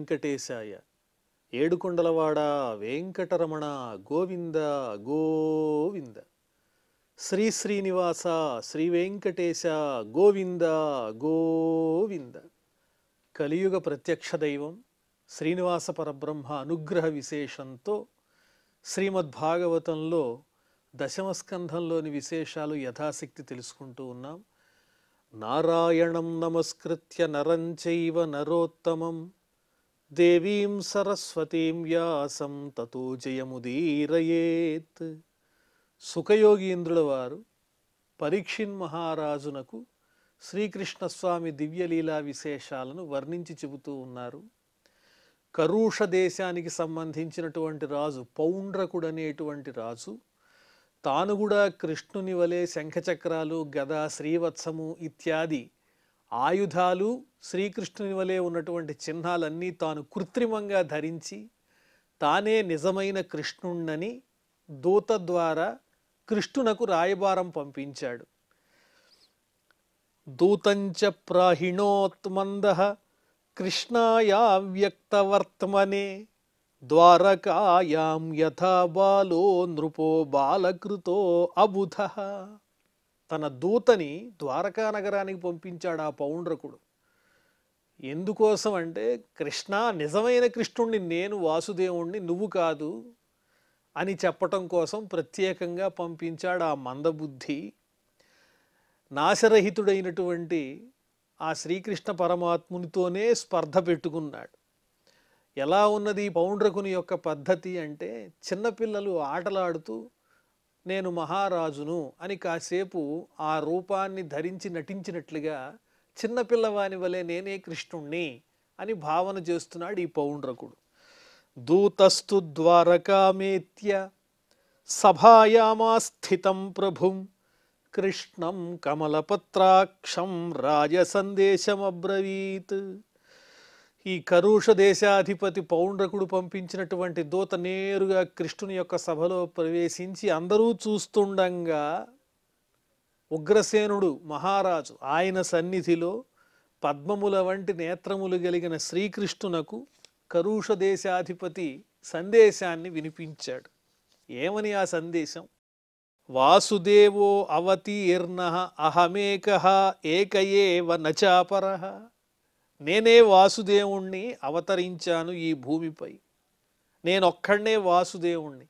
వెంకటేశాయ. ఏడుకొండలవాడ వెంకటరమణ గోవింద గోవింద. శ్రీ శ్రీనివాస శ్రీ వెంకటేశ గోవింద గోవింద. కలియుగ ప్రత్యక్ష దైవం శ్రీనివాస పరబ్రహ్మ అనుగ్రహ విశేషంతో శ్రీమద్భాగవతంలో దశమస్కంధంలోని విశేషాలు యథాశక్తి తెలుసుకుంటూ ఉన్నాం. నారాయణం నమస్కృత్య నరం చైవ నరోత్తమం దేవీం సరస్వతీం వ్యాసం తతో జయముదీరయేత్. సుఖయోగీంద్రుల వారు పరీక్షిన్ మహారాజునకు శ్రీకృష్ణస్వామి దివ్యలీలా విశేషాలను వర్ణించి చెబుతూ ఉన్నారు. కరూష దేశానికి సంబంధించినటువంటి రాజు పౌండ్రకుడనేటువంటి రాజు తాను కూడా కృష్ణుని వలె శంఖచక్రాలు గద శ్రీవత్సము ఇత్యాది ఆయుధాలు శ్రీకృష్ణుని వలె ఉన్నటువంటి చిహ్నాలన్నీ తాను కృత్రిమంగా ధరించి తానే నిజమైన కృష్ణుణ్ణని దూత ద్వారా కృష్ణునకు రాయబారం పంపించాడు. దూతంచ ప్రాహిణోత్మందః కృష్ణాయా వ్యక్తవర్త్మనే ద్వారకాయాం యథా బాలో నృపో బాలకృతో అబుధః. తన దూతని ద్వారకా నగరానికి పంపించాడు ఆ పౌండ్రకుడు. ఎందుకోసం అంటే కృష్ణ నిజమైన కృష్ణుణ్ణి నేను వాసుదేవుణ్ణి నువ్వు కాదు అని చెప్పటం కోసం ప్రత్యేకంగా పంపించాడు ఆ మందబుద్ధి. నాశరహితుడైనటువంటి ఆ శ్రీకృష్ణ పరమాత్మునితోనే స్పర్ధ పెట్టుకున్నాడు. ఎలా ఉన్నది పౌండ్రకుని యొక్క పద్ధతి అంటే చిన్నపిల్లలు ఆటలాడుతూ నేను మహారాజును అని కాసేపు ఆ రూపాన్ని ధరించి నటించినట్లుగా చిన్నపిల్లవాని వలె నేనే కృష్ణుణ్ణి అని భావన చేస్తున్నాడు ఈ పౌండ్రకుడు. దూతస్తు ద్వారకామేత్య సభాయామాస్థితం ప్రభుం కృష్ణం కమలపత్రాక్షం రాజసందేశమబ్రవీత్. ఈ కరూష దేశాధిపతి పౌండ్రకుడు పంపించినటువంటి దూత నేరుగా కృష్ణుని యొక్క సభలో ప్రవేశించి అందరూ చూస్తుండగా ఉగ్రసేనుడు మహారాజు ఆయన సన్నిధిలో పద్మముల వంటి నేత్రములు కలిగిన శ్రీకృష్ణునకు కరూష దేశాధిపతి సందేశాన్ని వినిపించాడు. ఏమని ఆ సందేశం? వాసుదేవో అవతీర్ణః అహమేకః ఏక ఏవ నచాపరః. నేనే వాసుదేవుణ్ణి అవతరించాను ఈ భూమిపై. నేనొక్కడనే వాసుదేవుణ్ణి.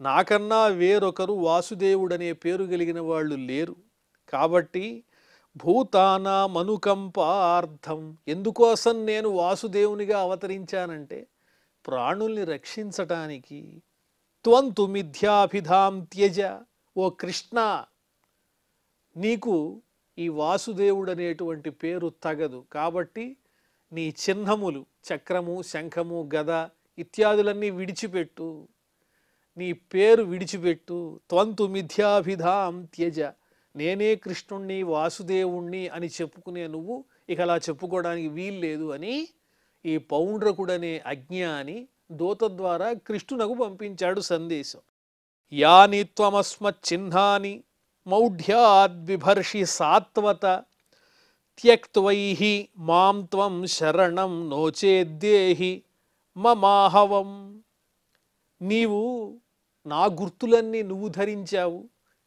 నాకన్నా వేరొకరు వాసుదేవుడనే పేరు కలిగిన వాళ్ళు లేరు. కాబట్టి భూతానాం అనుకంపార్థం. ఎందుకోసం నేను వాసుదేవునిగా అవతరించానంటే ప్రాణుల్ని రక్షించటానికి. త్వంతు మిథ్యాభిధాం త్యజ. ఓ కృష్ణ, నీకు ఈ వాసుదేవుడు అనేటువంటి పేరు తగదు. కాబట్టి నీ చిహ్నములు చక్రము శంఖము గద ఇత్యాదులన్నీ విడిచిపెట్టు, నీ పేరు విడిచిపెట్టు. త్వంతు మిథ్యాభిధాం త్యజ. నేనే కృష్ణుణ్ణి వాసుదేవుణ్ణి అని చెప్పుకునే నువ్వు ఇక అలా చెప్పుకోవడానికి వీల్లేదు అని ఈ పౌండ్రకుడనే అజ్ఞాని దూత ద్వారా కృష్ణునకు పంపించాడు సందేశం. యాని త్వమస్మచ్చిహ్నాని మౌఢ్యాద్విభర్షి సాత్వత త్యక్త్వైహి మాం త్వం శరణం నోచేద్దేహి మమాహవం. నీవు నా గుర్తులన్నీ నువ్వు ధరించావు,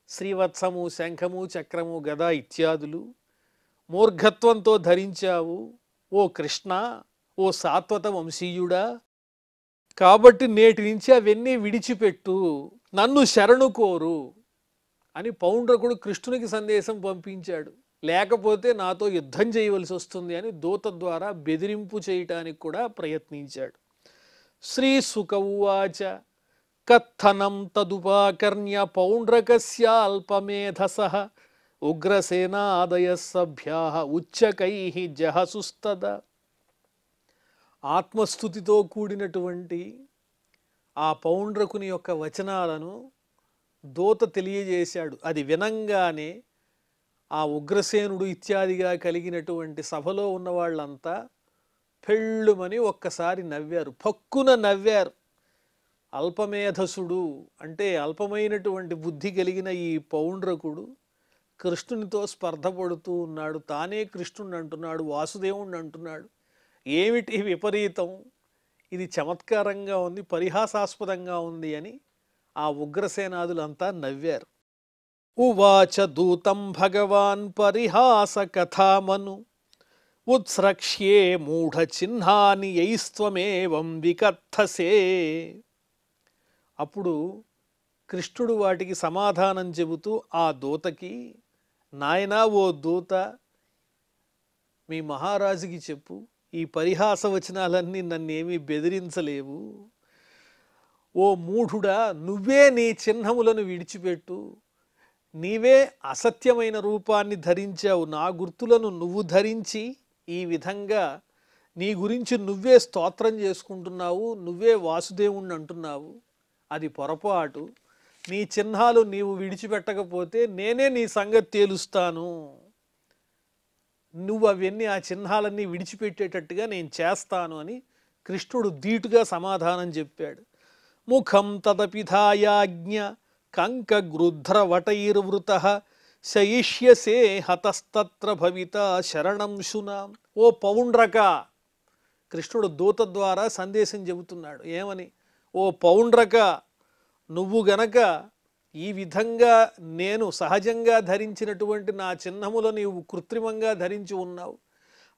శ్రీవత్సము శంఖము చక్రము గద ఇత్యాదులు మూర్ఘత్వంతో ధరించావు ఓ కృష్ణ, ఓ సాత్వత వంశీయుడా. కాబట్టి నేటి నుంచి అవన్నీ విడిచిపెట్టు, నన్ను శరణు కోరు అని పౌండ్రకుడు కృష్ణునికి సందేశం పంపించాడు. లేకపోతే నాతో యుద్ధం చేయవలసి వస్తుంది అని దూత ద్వారా బెదిరింపు చేయటానికి కూడా ప్రయత్నించాడు. శ్రీ సుక ఉవాచ కథనం తదుపాకర్ణ్య పౌండ్రకస్య అల్పమేధసః ఉగ్రసేనాదయ సభ్యాః ఉచ్చకైః జహసుస్తద. ఆత్మస్థుతితో కూడినటువంటి ఆ పౌండ్రకుని యొక్క వచనాలను దూత తెలియజేశాడు. అది వినంగానే ఆ ఉగ్రసేనుడు ఇత్యాదిగా కలిగినటువంటి సభలో ఉన్న వాళ్ళంతా పెళ్ళుమని ఒక్కసారి నవ్వారు, పక్కున నవ్వారు. అల్పమేధసుడు అంటే అల్పమైనటువంటి బుద్ధి కలిగిన ఈ పౌండ్రకుడు కృష్ణునితో స్పర్ధ పడుతూ ఉన్నాడు. తానే కృష్ణుని అంటున్నాడు, వాసుదేవుణ్ణి అంటున్నాడు. ఏమిటి విపరీతం? ఇది చమత్కారంగా ఉంది, పరిహాసాస్పదంగా ఉంది అని ఆ ఉగ్రసేనాదులంతా నవ్వారు. ఉవాచ దూతం భగవాన్ పరిహాస కథామను ఉత్స్రక్ష్యే మూఢ చిహ్నాని యైస్త్వమేవం వికథసే. అప్పుడు కృష్ణుడు వాటికి సమాధానం చెబుతూ ఆ దూతకి, నాయనా ఓ దూత, మీ మహారాజుకి చెప్పు, ఈ పరిహాస వచనాలన్నీ నన్నేమీ బెదిరించలేవు. ఓ మూఢుడా, నువ్వే నీ చిహ్నములను విడిచిపెట్టు. నీవే అసత్యమైన రూపాన్ని ధరించావు. నా గుర్తులను నువ్వు ధరించి ఈ విధంగా నీ గురించి నువ్వే స్తోత్రం చేసుకుంటున్నావు, నువ్వే వాసుదేవుణ్ణి అంటున్నావు. అది పొరపాటు. నీ చిహ్నాలు నీవు విడిచిపెట్టకపోతే నేనే నీ సంగతి తేలుస్తాను. నువ్వు అవన్నీ, ఆ చిహ్నాలన్నీ విడిచిపెట్టేటట్టుగా నేను చేస్తాను అని కృష్ణుడు ధీటుగా సమాధానం చెప్పాడు. ముఖం తదపిధాయాజ్ఞ కంకగృధ్రవటైర్వృత శయిష్యసే హతస్తత్ర భవిత శరణం శునాం. ఓ పౌండ్రక, కృష్ణుడు దూత ద్వారా సందేశం చెబుతున్నాడు. ఏమని? ఓ పౌండ్రక, నువ్వు గనక ఈ విధంగా నేను సహజంగా ధరించినటువంటి నా చిహ్నములు నీవు కృత్రిమంగా ధరించి ఉన్నావు,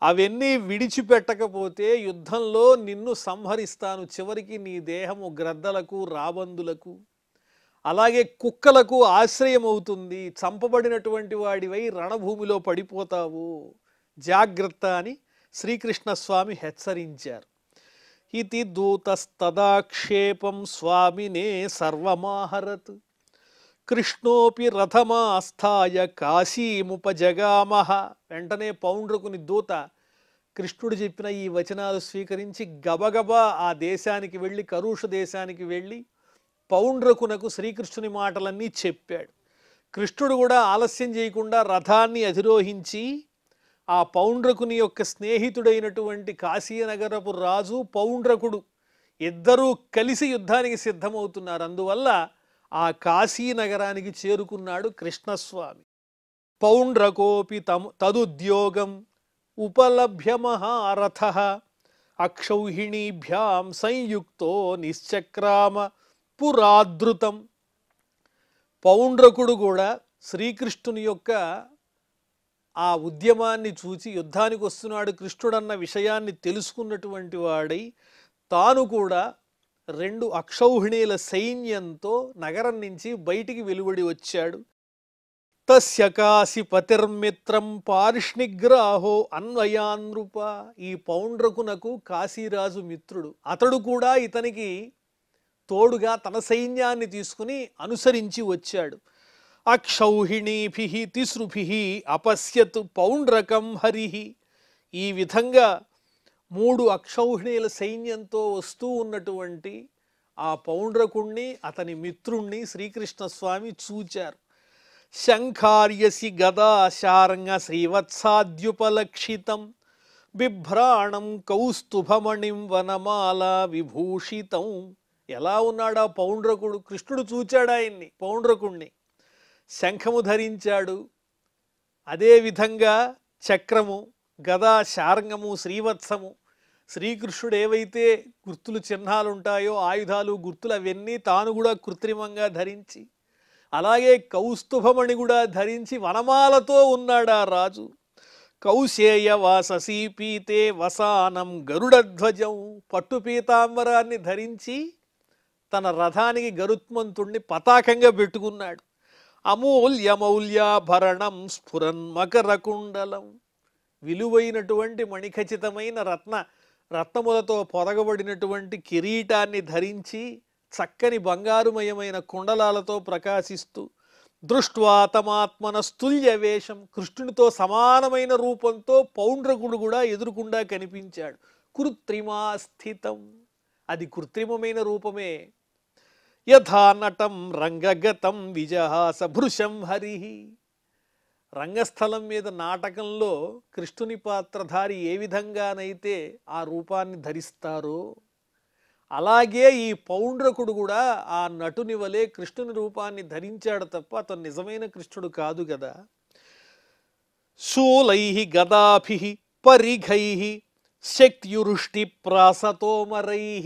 అవన్నీ విడిచిపెట్టకపోతే యుద్ధంలో నిన్ను సంహరిస్తాను. చివరికి నీ దేహము గ్రద్దలకు, రాబందులకు, అలాగే కుక్కలకు ఆశ్రయం అవుతుంది. చంపబడినటువంటి వాడివై రణభూమిలో పడిపోతావు, జాగ్రత్త అని శ్రీకృష్ణస్వామి హెచ్చరించారు. ఇతి దూతస్తదాక్షేపం స్వామినే సర్వమాహరత్ కృష్ణోపి రథమాస్థాయ కాశీముపజగామహ. వెంటనే పౌండ్రకుని దూత కృష్ణుడు చెప్పిన ఈ వచనాలు స్వీకరించి గబగబా ఆ దేశానికి వెళ్ళి, కరుష దేశానికి వెళ్ళి పౌండ్రకునకు శ్రీకృష్ణుని మాటలన్నీ చెప్పాడు. కృష్ణుడు కూడా ఆలస్యం చేయకుండా రథాన్ని అధిరోహించి ఆ పౌండ్రకుని యొక్క స్నేహితుడైనటువంటి కాశీనగరపు రాజు, పౌండ్రకుడు ఇద్దరూ కలిసి యుద్ధానికి సిద్ధమవుతున్నారు. అందువల్ల ఆ కాశీనగరానికి చేరుకున్నాడు కృష్ణస్వామి. పౌండ్రకోపి తదుద్యోగం ఉపలభ్య మహారథ అక్షౌహిణీభ్యాం సంయుక్తో నిశ్చక్రామ పురాదృతం. పౌండ్రకుడు కూడా శ్రీకృష్ణుని యొక్క ఆ ఉద్యమాన్ని చూచి యుద్ధానికి వస్తున్నాడు కృష్ణుడన్న విషయాన్ని తెలుసుకున్నటువంటి వాడై తాను కూడా 2 అక్షౌహిణీల సైన్యంతో నగరం నుంచి బయటికి వెలువడి వచ్చాడు. తస్య కాశీపతిర్మిత్రం పార్ష్ణిగ్రాహో అన్వయాన్రూప. ఈ పౌండ్రకునకు కాశీరాజు మిత్రుడు. అతడు కూడా ఇతనికి తోడుగా తన సైన్యాన్ని తీసుకుని అనుసరించి వచ్చాడు. అక్షౌహిణీభిః తిసృభిః అపశ్యత్ పౌండ్రకం హరిః. ఈ విధంగా 3 అక్షౌహిణీల సైన్యంతో వస్తూ ఉన్నటువంటి ఆ పౌండ్రకుణ్ణి, అతని మిత్రుణ్ణి శ్రీకృష్ణస్వామి చూచారు. శంఖార్యసి గదాశార్ంగ శ్రీవత్సాద్యుపలక్షితం బిభ్రాణం కౌస్తుభమణిం వనమాల విభూషితం. ఎలా ఉన్నాడు ఆ పౌండ్రకుడు? కృష్ణుడు చూచాడు ఆయన్ని, పౌండ్రకుణ్ణి. శంఖము ధరించాడు, అదేవిధంగా చక్రము, గదా, శార్ంగము, శ్రీవత్సము. శ్రీకృష్ణుడు ఏవైతే గుర్తులు, చిహ్నాలు ఉంటాయో, ఆయుధాలు, గుర్తులు, అవన్నీ తాను కూడా కృత్రిమంగా ధరించి, అలాగే కౌస్తుభమణి కూడా ధరించి వనమాలతో ఉన్నాడు ఆ రాజు. కౌశేయ వాససీ పీతే వసానం గరుడధ్వజం. పట్టు పీతాంబరాన్ని ధరించి తన రథానికి గరుత్మంతుణ్ణి పతాకంగా పెట్టుకున్నాడు. అమూల్యమౌల్యాభరణం స్ఫురన్ మకరకుండలం. విలువైనటువంటి మణిఖచితమైన రత్నములతో పొదగబడినటువంటి కిరీటాన్ని ధరించి చక్కని బంగారుమయమైన కుండలాలతో ప్రకాశిస్తూ దృష్ట్వా తమాత్మనస్తుల్య వేషం. కృష్ణునితో సమానమైన రూపంతో పౌండ్రకుడు కూడా ఎదురుకుండా కనిపించాడు. కృత్రిమాస్థితం, అది కృత్రిమమైన రూపమే. యథా నటం రంగగతం విజహాస భృశం హరి. రంగస్థలం మీద నాటకంలో కృష్ణుని పాత్రధారి ఏ విధంగానైతే ఆ రూపాన్ని ధరిస్తారో అలాగే ఈ పౌండ్రకుడు కూడా ఆ నటుని వలె కృష్ణుని రూపాన్ని ధరించాడు తప్ప అతను నిజమైన కృష్ణుడు కాదు కదా. శూలైః గదాభిః పరిఘైః శక్త్యురుష్టి ప్రాసతోమరైః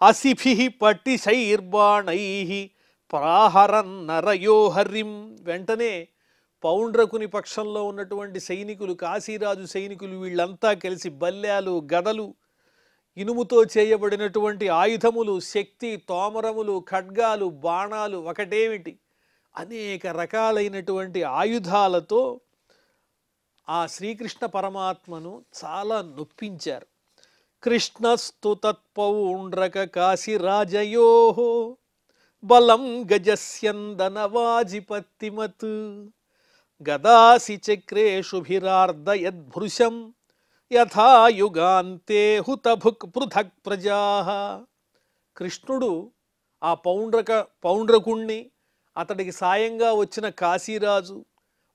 అసిభిః పట్టిశైర్బాణైః ప్రాహరన్నరయో హరిం. వెంటనే పౌండ్రకుని పక్షంలో ఉన్నటువంటి సైనికులు, కాశీరాజు సైనికులు వీళ్ళంతా కలిసి బల్యాలు, గదలు, ఇనుముతో చేయబడినటువంటి ఆయుధములు, శక్తి తోమరములు, ఖడ్గాలు, బాణాలు, ఒకటేమిటి అనేక రకాలైనటువంటి ఆయుధాలతో ఆ శ్రీకృష్ణ పరమాత్మను చాలా నొప్పించారు. కృష్ణస్తు తత్పౌండ్రక కాశీరాజయో బలం గజస్యందనవాజిపత్తిమత్ గదాసి చక్రేషుభిరార్దయద్భృశం యథాయుగాంతే హుతభుక్ పృథక్ ప్రజా. కృష్ణుడు ఆ పౌండ్రకుణ్ణి, అతడికి సాయంగా వచ్చిన కాశీరాజు,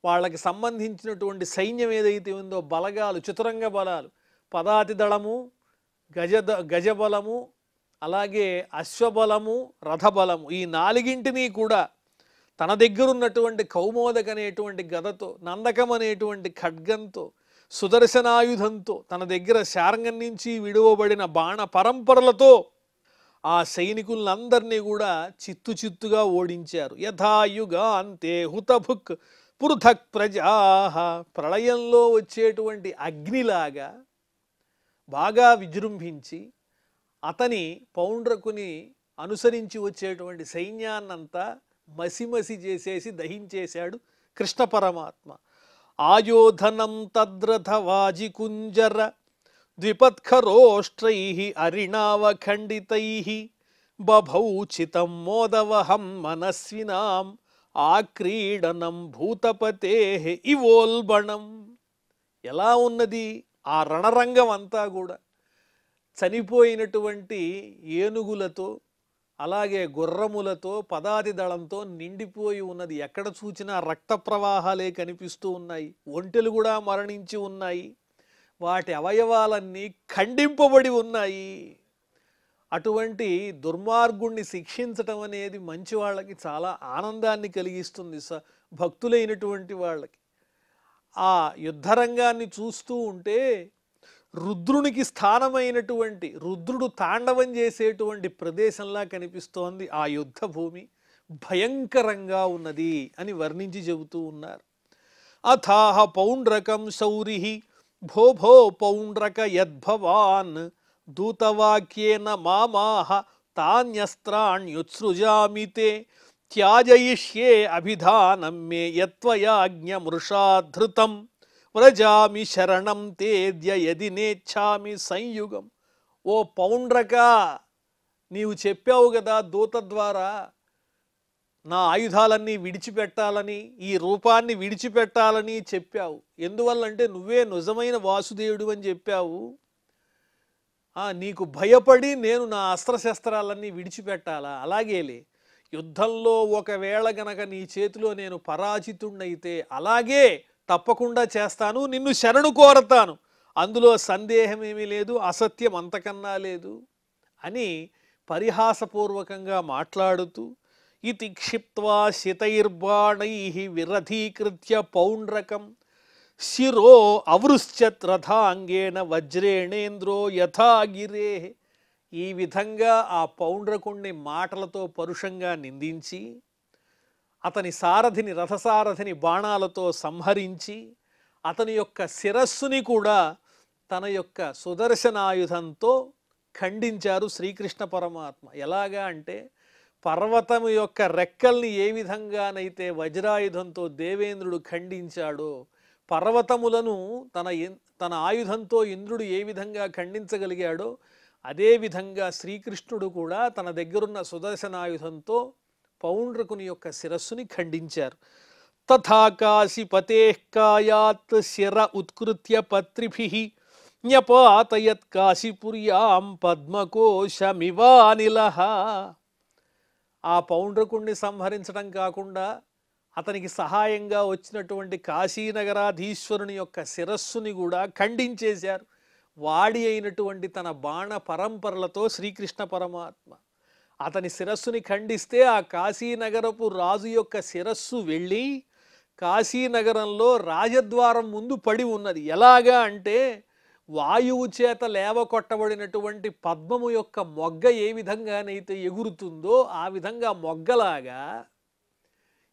వాళ్ళకి సంబంధించినటువంటి సైన్యం ఏదైతే ఉందో బలగాలు, చతురంగ బలాలు, పదాతి దళము, గజబలము, అలాగే అశ్వబలము, రథబలము, ఈ నాలుగింటిని కూడా తన దగ్గరున్నటువంటి కౌమోదక అనేటువంటి గదతో, నందకం అనేటువంటి ఖడ్గంతో, సుదర్శనాయుధంతో, తన దగ్గర శార్ంగం నుంచి విడువబడిన బాణ పరంపరలతో ఆ సైనికులందరినీ కూడా చిత్తు చిత్తుగా ఓడించారు. యథాయుగా అంతే హుతభుక్ పృథక్ ప్రజా. ప్రళయంలో వచ్చేటువంటి అగ్నిలాగా బాగా విజృంభించి అతని పౌండ్రకుని అనుసరించి వచ్చేటువంటి సైన్యాన్నంతా మసిమసి చేసేసి దహించేశాడు కృష్ణ పరమాత్మ. ఆయోధనం తద్రథ వాజికుంజర ద్విపత్ఖరోష్ట్రైః అరిణావఖండితైః బభౌచితం మోదవహం మనస్వినాం ఆక్రీడనం భూతపతేః ఇవోల్బణం. ఎలా ఉన్నది ఆ రణరంగం అంతా కూడా చనిపోయినటువంటి ఏనుగులతో, అలాగే గుర్రములతో, పదాతి దళంతో నిండిపోయి ఉన్నది. ఎక్కడ చూచినా రక్త ప్రవాహాలే కనిపిస్తూ ఉన్నాయి. ఒంటెలు కూడా మరణించి ఉన్నాయి. వాటి అవయవాలన్నీ ఖండింపబడి ఉన్నాయి. అటువంటి దుర్మార్గుణ్ణి శిక్షించటం అనేది మంచి వాళ్ళకి చాలా ఆనందాన్ని కలిగిస్తుంది, భక్తులైనటువంటి వాళ్ళకి. ఆ యుద్ధరంగాన్ని చూస్తూ ఉంటే రుద్రునికి స్థానమైనటువంటి, రుద్రుడు తాండవం చేసేటువంటి ప్రదేశంలా కనిపిస్తోంది ఆ యుద్ధ భూమి. భయంకరంగా ఉన్నది అని వర్ణించి చెబుతూ ఉన్నారు. అథాహ పౌండ్రకం శౌరిః భో భో పౌండ్రక యద్భవాన్ దూతవాక్యేన మామాహ తాన్యస్త్రాణ్యుత్సృజామి తే త్యాజయిష్యే అభిధానం మే యత్వయాజ్ఞమృషాధృతం వ్రజామి శరణం తేద్య యది నేచ్ఛామి సంయుగం. ఓ పౌండ్రక, నీవు చెప్పావు కదా దూత ద్వారా నా ఆయుధాలన్నీ విడిచిపెట్టాలని, ఈ రూపాన్ని విడిచిపెట్టాలని చెప్పావు. ఎందువల్లంటే నువ్వే నిజమైన వాసుదేవుడు అని చెప్పావు. నీకు భయపడి నేను నా అస్త్రశస్త్రాలన్నీ విడిచిపెట్టాలా? అలాగేలే, యుద్ధంలో ఒకవేళ గనక నీ చేతిలో నేను పరాజితుణ్ణైతే అలాగే తప్పకుండా చేస్తాను, నిన్ను శరణు కోరతాను, అందులో సందేహమేమీ లేదు, అసత్యం అంతకన్నా లేదు అని పరిహాసపూర్వకంగా మాట్లాడుతూ ఇతి క్షిప్త్వా శితైర్బాణైః విరధీకృత్య పౌండ్రకం శిరో అవృశ్చత్ రథాంగేణ వజ్రేణేంద్రో యథాగిరే. ఈ విధంగా ఆ పౌండ్రకుణ్ణి మాటలతో పరుషంగా నిందించి అతని సారథిని, రథసారథిని బాణాలతో సంహరించి అతని యొక్క శిరస్సుని కూడా తన యొక్క సుదర్శనాయుధంతో ఖండించారు శ్రీకృష్ణ పరమాత్మ. ఎలాగా అంటే పర్వతం యొక్క రెక్కల్ని ఏ విధంగానైతే వజ్రాయుధంతో దేవేంద్రుడు ఖండించాడో, పర్వతములను తన ఆయుధంతో ఇంద్రుడు ఏ విధంగా ఖండించగలిగాడో అదేవిధంగా శ్రీకృష్ణుడు కూడా తన దగ్గరున్న సుదర్శనాయుధంతో పౌండ్రకుని యొక్క శిరస్సుని ఖండించారు. తథా కాశీపతేః కాయాత్ శిర ఉత్కృత్య పత్రిభిః న్యపాతయత్ కాశీపుర్యాం పద్మకోశమివానిలః. ఆ పౌండ్రకుణ్ణి సంహరించడం కాకుండా అతనికి సహాయంగా వచ్చినటువంటి కాశీనగరాధీశ్వరుని యొక్క శిరస్సుని కూడా ఖండించేశారు. వాడి అయినటువంటి తన బాణ పరంపరలతో శ్రీకృష్ణ పరమాత్మ అతని శిరస్సుని ఖండిస్తే ఆ కాశీనగరపు రాజు యొక్క శిరస్సు వెళ్ళి కాశీనగరంలో రాజద్వారం ముందు పడి ఉన్నది. ఎలాగా అంటే వాయువు చేత లేవకొట్టబడినటువంటి పద్మము యొక్క మొగ్గ ఏ విధంగానైతే ఎగురుతుందో ఆ విధంగా మొగ్గలాగా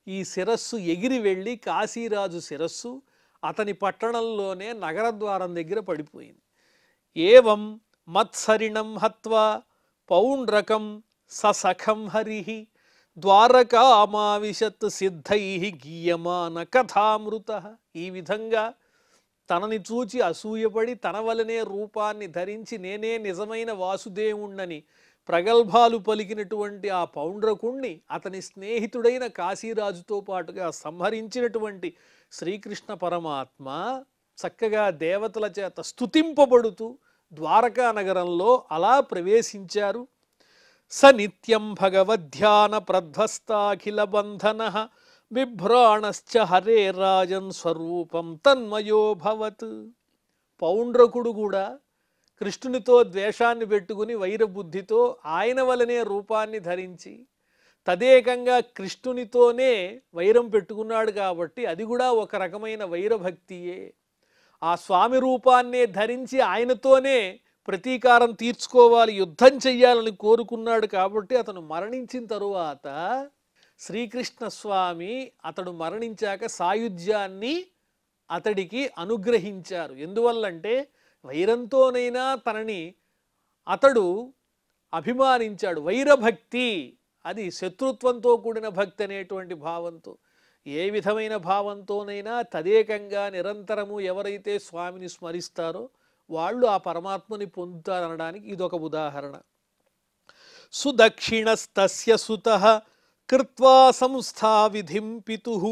ఈ శిరస్సు ఎగిరి వెళ్ళి కాశీరాజు శిరస్సు అతని పట్టణంలోనే నగరద్వారం దగ్గర పడిపోయింది. ఏవం మత్సరిణం హత్వా పౌండ్రకం ససఖం హరిహి ద్వారకామావిశత్ సిద్ధై గీయమాన కథామృత. ఈ విధంగా తనని చూచి అసూయపడి తన వలనే రూపాన్ని ధరించి నేనే నిజమైన వాసుదేవుణ్ణని ప్రగల్భాలు పలికినటువంటి ఆ పౌండ్రకుణ్ణి అతని స్నేహితుడైన కాశీరాజుతో పాటుగా సంహరించినటువంటి శ్రీకృష్ణ పరమాత్మ చక్కగా దేవతల చేత స్తుతింపబడుతూ ద్వారకా నగరంలో అలా ప్రవేశించారు. స నిత్యం భగవద్ధ్యాన ప్రధ్వస్తాఖిల బంధన బిభ్రాణశ్చ హరే రాజన్ స్వరూపం తన్మయోభవత్. పౌండ్రకుడు కూడా కృష్ణునితో ద్వేషాన్ని పెట్టుకుని వైరబుద్ధితో ఆయన వలనే రూపాన్ని ధరించి తదేకంగా కృష్ణునితోనే వైరం పెట్టుకున్నాడు కాబట్టి అది కూడా ఒక రకమైన వైరభక్తియే. ఆ స్వామి రూపాన్నే ధరించి ఆయనతోనే ప్రతీకారం తీర్చుకోవాలి, యుద్ధం చెయ్యాలని కోరుకున్నాడు కాబట్టి అతను మరణించిన తరువాత శ్రీకృష్ణ స్వామి అతడు మరణించాక సాయుధ్యాన్ని అతడికి అనుగ్రహించారు. ఎందువల్లంటే వైరంతోనైనా తనని అతడు అభిమానించాడు. వైరభక్తి అది శత్రుత్వంతో కూడిన భక్తి అనేటువంటి భావంతో, ఏ విధమైన భావంతోనైనా తదేకంగా నిరంతరము ఎవరైతే స్వామిని స్మరిస్తారో వాళ్ళు ఆ పరమాత్మని పొందుతారనడానికి ఇదొక ఉదాహరణ. సుదక్షిణస్తస్య సుతః కృత్వా సంస్థా విధిం పితుః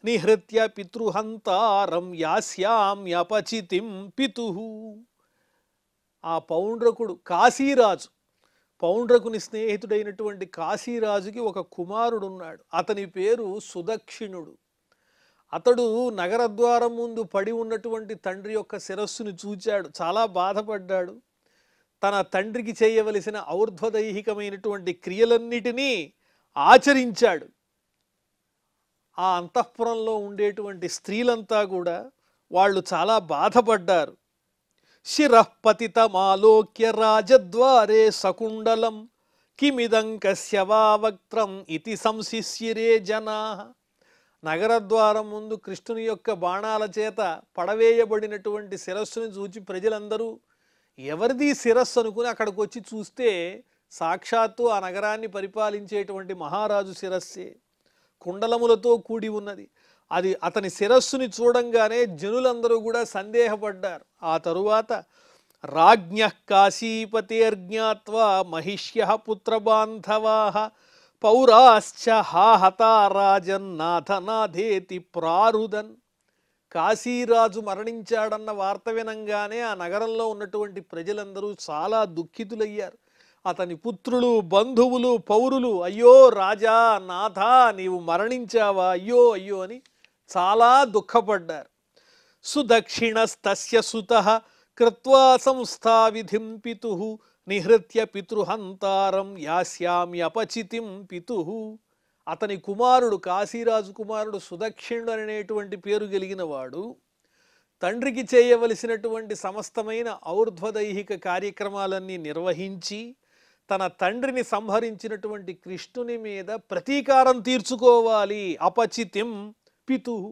నిహృత్య పితృహంతారం యాస్యామ్యపచితిం పితుః. ఆ పౌండ్రకుడు కాశీరాజు, పౌండ్రకుని స్నేహితుడైనటువంటి కాశీరాజుకి ఒక కుమారుడున్నాడు. అతని పేరు సుదక్షిణుడు. అతడు నగరద్వారం ముందు పడి ఉన్నటువంటి తండ్రి యొక్క శిరస్సును చూచాడు, చాలా బాధపడ్డాడు. తన తండ్రికి చేయవలసిన ఔర్ధ్వదైహికమైనటువంటి క్రియలన్నిటినీ ఆచరించాడు. ఆ అంతఃపురంలో ఉండేటువంటి స్త్రీలంతా కూడా వాళ్ళు చాలా బాధపడ్డారు. శిరఃపతితమాలోక్య రాజద్వారే సకుండలం కిమిదం కస్య వా వక్త్రం ఇతి సంశిష్యిరే జనాః. నగరద్వారం ముందు కృష్ణుని యొక్క బాణాల చేత పడవేయబడినటువంటి శిరస్సుని చూచి ప్రజలందరూ ఎవరిది శిరస్సు అనుకుని అక్కడికి వచ్చి చూస్తే సాక్షాత్తు ఆ నగరాన్ని పరిపాలించేటువంటి మహారాజు శిరస్సే, కుండలములతో కూడి ఉన్నది. అది అతని శిరస్సుని చూడంగానే జనులందరూ కూడా సందేహపడ్డారు. ఆ తరువాత రాజ్ఞః కాశీపతేర్జ్ఞాత్వా మహిష్యః పుత్రబాంధవాః పౌరాశ్చ హాహతా రాజన్నాథనాథేతి ప్రారుదన్. కాశీరాజు మరణించాడన్న వార్త వినంగానే ఆ నగరంలో ఉన్నటువంటి ప్రజలందరూ చాలా దుఃఖితులయ్యారు. అతని పుత్రులు, బంధువులు, పౌరులు అయ్యో రాజా, నాథ నీవు మరణించావా, అయ్యో అయ్యో అని చాలా దుఃఖపడ్డారు. సుదక్షిణస్తస్య సుతః కృత్వా సంస్థా విధిం పితుః నిహృత్య పితృహంతారం యాస్యామ్యపచితిం పితుః. అతని కుమారుడు, కాశీరాజు కుమారుడు సుదక్షిణుడు అనేటువంటి పేరు కలిగిన వాడు తండ్రికి చేయవలసినటువంటి సమస్తమైన ఔర్ధ్వదైహిక కార్యక్రమాలన్నీ నిర్వహించి తన తండ్రిని సంహరించినటువంటి కృష్ణుని మీద ప్రతీకారం తీర్చుకోవాలి. అపచితిం పితుః,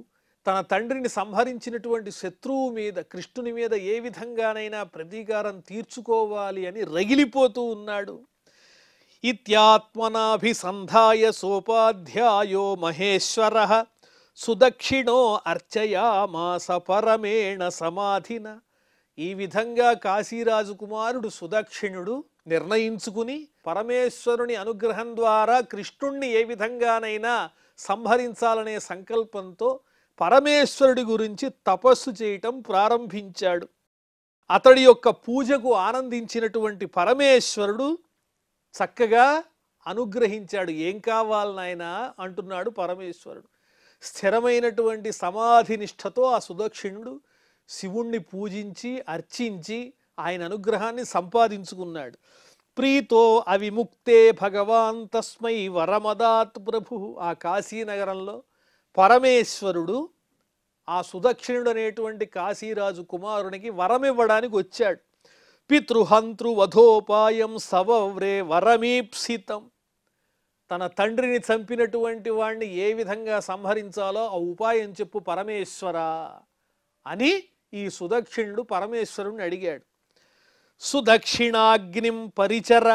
తన తండ్రిని సంహరించినటువంటి శత్రువు మీద, కృష్ణుని మీద ఏ విధంగానైనా ప్రతీకారం తీర్చుకోవాలి అని రగిలిపోతూ ఉన్నాడు. ఇత్యాత్మనాభిసంధాయ సోపాధ్యాయో మహేశ్వరః సుదక్షిణో అర్చయామాస పరమేణ సమాధిన. ఈ విధంగా కాశీరాజు కుమారుడు సుదక్షిణుడు నిర్ణయించుకుని పరమేశ్వరుని అనుగ్రహం ద్వారా కృష్ణుణ్ణి ఏ విధంగానైనా సంహరించాలనే సంకల్పంతో పరమేశ్వరుడి గురించి తపస్సు చేయటం ప్రారంభించాడు. అతడి యొక్క పూజకు ఆనందించినటువంటి పరమేశ్వరుడు చక్కగా అనుగ్రహించాడు. ఏం కావాలి నాయనా అంటున్నాడు పరమేశ్వరుడు. స్థిరమైనటువంటి సమాధి నిష్ఠతో ఆ సుదక్షిణుడు శివుణ్ణి పూజించి అర్చించి ఆయన అనుగ్రహాన్ని సంపాదించుకున్నాడు. ప్రీతో అవిముక్తే భగవాన్ తస్మై వరమదాత్ ప్రభు. ఆ కాశీనగరంలో పరమేశ్వరుడు ఆ సుదక్షిణుడు అనేటువంటి కాశీరాజు కుమారునికి వరం ఇవ్వడానికి వచ్చాడు. పితృహంతృ వధోపాయం సవవ్రే వరమీప్సితం. తన తండ్రిని చంపినటువంటి వాణ్ణి ఏ విధంగా సంహరించాలో ఆ ఉపాయం చెప్పు పరమేశ్వర అని ఈ సుదక్షిణుడు పరమేశ్వరుని అడిగాడు. సుదక్షిణాగ్నిం పరిచర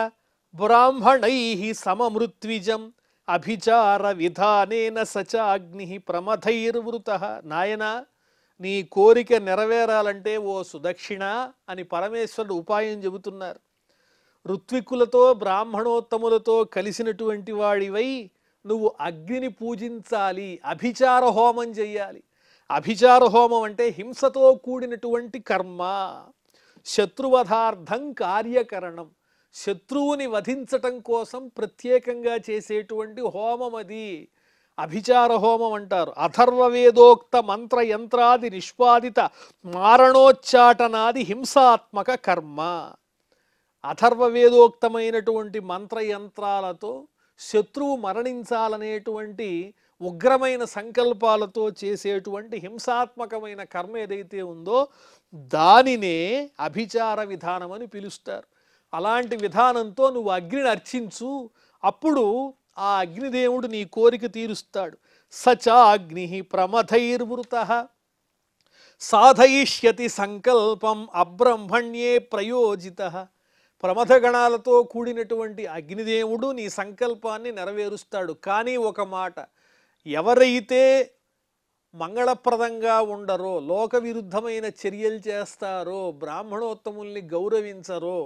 బ్రాహ్మణై సమమృత్విజం అభిచార విధానేన సచాగ్ని ప్రమథైర్వృత. నాయన, నీ కోరిక నెరవేరాలంటే ఓ సుదక్షిణ అని పరమేశ్వరుడు ఉపాయం చెబుతున్నారు. ఋత్వికులతో బ్రాహ్మణోత్తములతో కలిసినటువంటి వాడివై నువ్వు అగ్నిని పూజించాలి, అభిచార హోమం చెయ్యాలి. అభిచార హోమం అంటే హింసతో కూడినటువంటి కర్మ, శత్రువధార్థం కార్యకరణం, శత్రువుని వధించటం కోసం ప్రత్యేకంగా చేసేటువంటి హోమం అది అభిచార హోమం అంటారు. అథర్వవేదోక్త మంత్ర యంత్రాది నిష్పాదిత మారణోచ్చాటనాది హింసాత్మక కర్మ. అథర్వవేదోక్తమైనటువంటి మంత్రయంత్రాలతో శత్రువు మరణించాలనేటువంటి ఉగ్రమైన సంకల్పాలతో చేసేటువంటి హింసాత్మకమైన కర్మ ఏదైతే ఉందో దానినే అభిచార విధానం అని పిలుస్తారు. అలాంటి విధానంతో నువ్వు అగ్నిని అర్చించు, అప్పుడు ఆ అగ్నిదేవుడు నీ కోరిక తీరుస్తాడు. సచాగ్ని ప్రమథైర్వృత సాధయిష్యతి సంకల్పం అబ్రహ్మణ్యే ప్రయోజిత. ప్రమథగణాలతో కూడినటువంటి అగ్నిదేవుడు నీ సంకల్పాన్ని నెరవేరుస్తాడు. కానీ ఒక మాట, ఎవరైతే మంగళప్రదంగా ఉండరో, లోక విరుద్ధమైన చర్యలు చేస్తారో, బ్రాహ్మణోత్తముల్ని గౌరవించరో,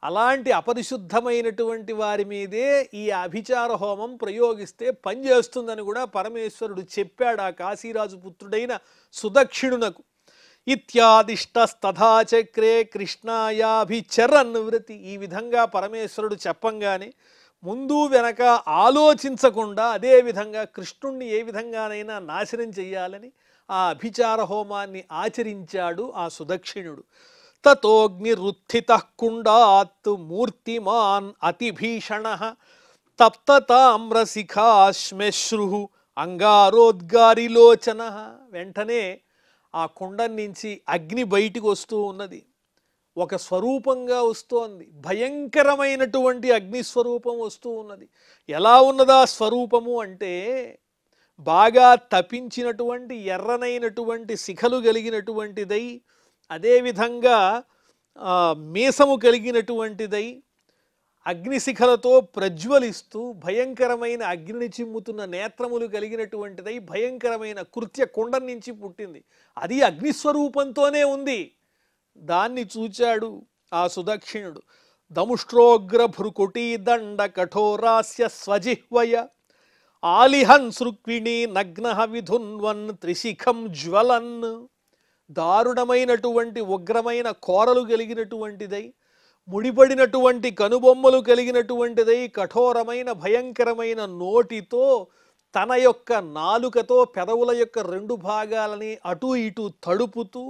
అలాంటి అపరిశుద్ధమైనటువంటి వారి మీదే ఈ అభిచార హోమం ప్రయోగిస్తే పనిచేస్తుందని కూడా పరమేశ్వరుడు చెప్పాడు ఆ కాశీరాజు పుత్రుడైన సుదక్షిణునకు. ఇత్యాదిష్టస్తథాచక్రే కృష్ణాయాభిచరన్ వృతి. ఈ విధంగా పరమేశ్వరుడు చెప్పంగానే ముందు వెనక ఆలోచించకుండా అదే విధంగా కృష్ణుణ్ణి ఏ విధంగానైనా నాశనం చెయ్యాలని ఆ అభిచార హోమాన్ని ఆచరించాడు ఆ సుదక్షిణుడు. తతోగ్నిరుత్థితః కుండాత్ మూర్తిమాన్ అతిభీషణ తప్తతామ్రశిఖాశ్మశ్రు అంగారోద్గారిలోచన. వెంటనే ఆ కుండం నుంచి అగ్ని బయటికి వస్తూ ఉన్నది, ఒక స్వరూపంగా వస్తోంది, భయంకరమైనటువంటి అగ్నిస్వరూపం వస్తూ ఉన్నది. ఎలా ఉన్నదా స్వరూపము అంటే బాగా తపించినటువంటి ఎర్రనైనటువంటి శిఖలు కలిగినటువంటిదై, అదేవిధంగా మీసము కలిగినటువంటిదై, అగ్నిశిఖలతో ప్రజ్వలిస్తూ భయంకరమైన అగ్నిని చిమ్ముతున్న నేత్రములు కలిగినటువంటిదై భయంకరమైన కృత్య కుండం నుంచి పుట్టింది. అది అగ్నిస్వరూపంతోనే ఉంది. దాన్ని చూచాడు ఆ సుదక్షిణుడు. దముష్ట్రోగ్ర భృకుటీ దండ కఠోరాస్య స్వజిహ్వయ ఆలిహన్ సృక్విణి నగ్న విధున్వన్ త్రిశిఖం జ్వలన్. దారుణమైనటువంటి ఉగ్రమైన కోరలు కలిగినటువంటిదై, ముడిపడినటువంటి కనుబొమ్మలు కలిగినటువంటిదై, కఠోరమైన భయంకరమైన నోటితో తన యొక్క నాలుకతో పెదవుల యొక్క రెండు భాగాలని అటు ఇటు తడుపుతూ,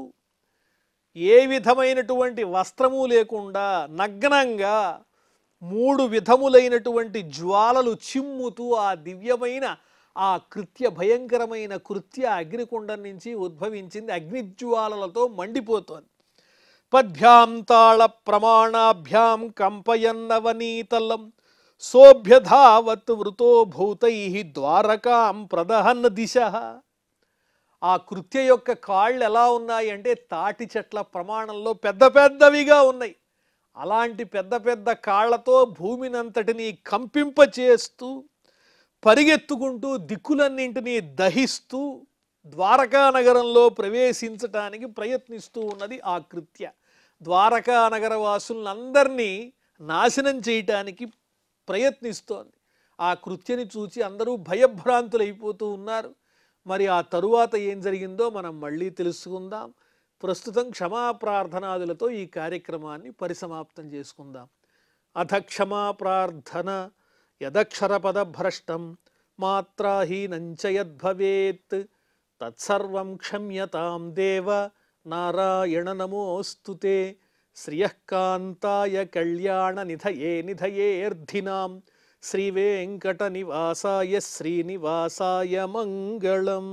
ఏ విధమైనటువంటి వస్త్రము లేకుండా నగ్నంగా 3 విధములైనటువంటి జ్వాలలు చిమ్ముతూ ఆ దివ్యమైన ఆ భయంకరమైన కృత్య అగ్నికుండం నుంచి ఉద్భవించింది, అగ్నిజ్వాలలతో మండిపోతోంది. పద్భ్యాం తాళ ప్రమాణాభ్యాం కంపయన్నవనీతలం సోభ్యధావత్ వృతో భూతై ద్వారకాం ప్రదహన్ దిశ. ఆ కృత్య యొక్క కాళ్ళు ఎలా ఉన్నాయి అంటే తాటి చెట్ల ప్రమాణంలో పెద్ద పెద్దవిగా ఉన్నాయి. అలాంటి పెద్ద పెద్ద కాళ్లతో భూమినంతటినీ కంపింపచేస్తూ పరిగెత్తుకుంటూ దిక్కులన్నింటినీ దహిస్తూ ద్వారకా నగరంలో ప్రవేశించటానికి ప్రయత్నిస్తూ ఉన్నది ఆ కృత్య. ద్వారకా నగర వాసులందరినీ నాశనం చేయటానికి ప్రయత్నిస్తోంది. ఆ కృత్యని చూచి అందరూ భయభ్రాంతులైపోతూ ఉన్నారు. మరి ఆ తరువాత ఏం జరిగిందో మనం మళ్ళీ తెలుసుకుందాం. ప్రస్తుతం క్షమాప్రార్థనాదులతో ఈ కార్యక్రమాన్ని పరిసమాప్తం చేసుకుందాం. అథ క్షమాప్రార్థన. యదక్షరపదభ్రష్టం మాత్రాహీనంచ యద్భవేత్ తత్సర్వం క్షమ్యతాం దేవ నారాయణ నమోస్తుతే. శ్రియఃకాంతాయ కళ్యాణ నిధయే నిధయేర్ధినాం శ్రీవేంకట నివాసాయ శ్రీనివాసాయ మంగళం.